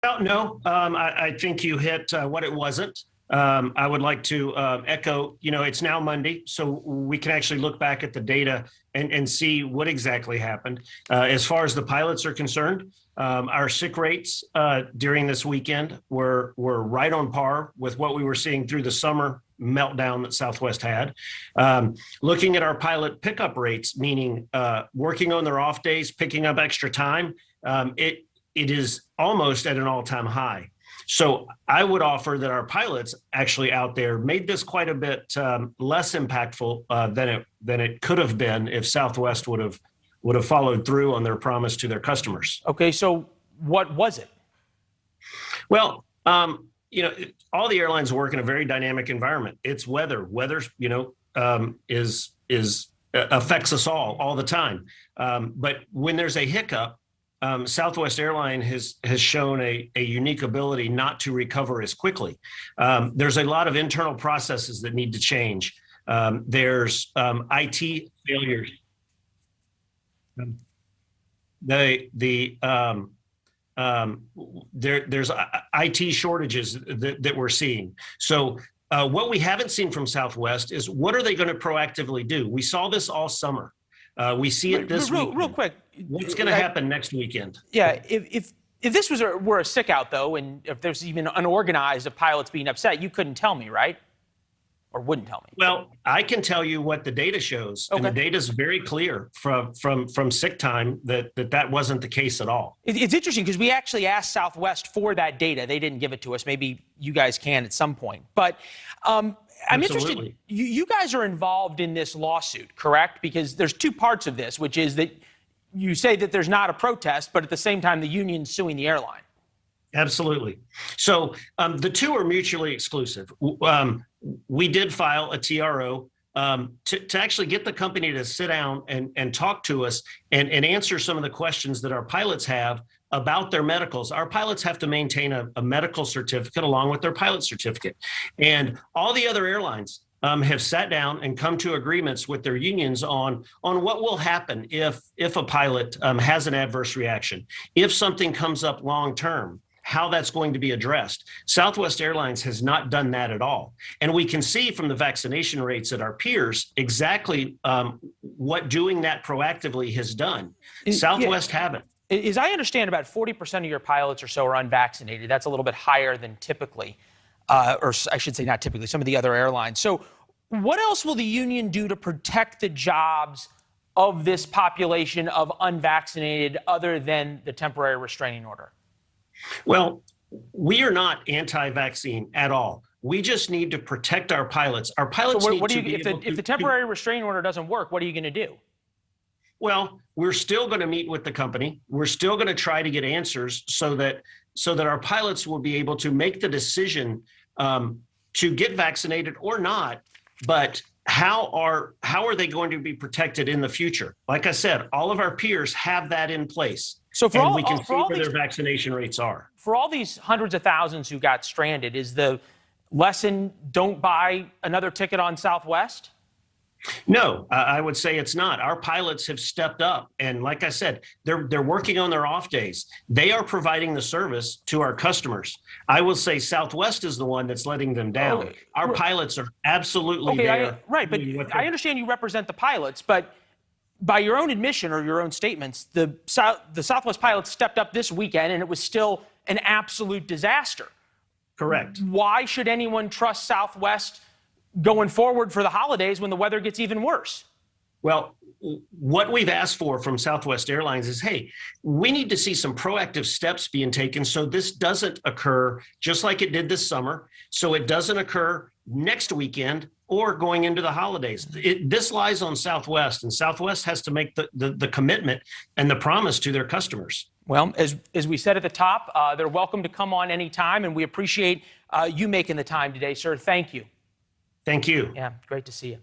Well, no, I think you hit what it wasn't. I would like to echo, it's now Monday, so we can actually look back at the data and see what exactly happened. As far as the pilots are concerned, our sick rates during this weekend were right on par with what we were seeing through the summer meltdown that Southwest had. Looking at our pilot pickup rates, meaning working on their off days, picking up extra time, it is almost at an all-time high. So I would offer that our pilots actually out there made this quite a bit less impactful than it could have been if Southwest would have followed through on their promise to their customers. Okay, so what was it? Well, all the airlines work in a very dynamic environment. It's weather. Weather, is affects us all the time. But when there's a hiccup, Southwest Airlines has shown a unique ability not to recover as quickly. There's a lot of internal processes that need to change. There's IT failures. There's IT shortages that we're seeing. So what we haven't seen from Southwest is what are they going to proactively do? We saw this all summer. We see it this week. Real quick. What's going to happen next weekend? Yeah, if this were a Sickout, though, and if there's even unorganized of pilots being upset, you couldn't tell me, right? Or wouldn't tell me? Well, I can tell you what the data shows, and the data is very clear from sick time that wasn't the case at all. It's interesting because we actually asked Southwest for that data. They didn't give it to us. Maybe you guys can at some point. But I'm interested. You guys are involved in this lawsuit, correct? Because there's two parts of this, which is that you say that there's not a protest, but at the same time, the union's suing the airline. Absolutely. So the two are mutually exclusive. We did file a TRO to actually get the company to sit down and talk to us and answer some of the questions that our pilots have about their medicals. Our pilots have to maintain a medical certificate along with their pilot certificate. And all the other airlines have sat down and come to agreements with their unions on what will happen if a pilot has an adverse reaction, if something comes up long term, how that's going to be addressed. Southwest Airlines has not done that at all. And we can see from the vaccination rates at our peers exactly what doing that proactively has done. Southwest haven't. As I understand, about 40% of your pilots or so are unvaccinated. That's a little bit higher than typically, or I should say not typically, some of the other airlines. So what else will the union do to protect the jobs of this population of unvaccinated other than the temporary restraining order? Well, we are not anti-vaccine at all. We just need to protect our pilots. Our pilots need to be able to... If the temporary restraining order doesn't work, what are you going to do? Well, we're still going to meet with the company. We're still going to try to get answers so that our pilots will be able to make the decision to get vaccinated or not. But how are they going to be protected in the future? Like I said, all of our peers have that in place. So we can see where their vaccination rates are. For all these hundreds of thousands who got stranded, is the lesson don't buy another ticket on Southwest? No, I would say it's not. Our pilots have stepped up. And like I said, they're working on their off days. They are providing the service to our customers. I will say Southwest is the one that's letting them down. Okay. Our pilots are absolutely there. Right, but I understand you represent the pilots, but by your own admission or your own statements, the Southwest pilots stepped up this weekend and it was still an absolute disaster. Correct. Why should anyone trust Southwest going forward for the holidays when the weather gets even worse? Well, what we've asked for from Southwest Airlines is, hey, we need to see some proactive steps being taken so this doesn't occur just like it did this summer, so it doesn't occur next weekend or going into the holidays. This lies on Southwest, and Southwest has to make the commitment and the promise to their customers. Well, as we said at the top, they're welcome to come on anytime, and we appreciate you making the time today, sir. Thank you. Thank you. Yeah, great to see you.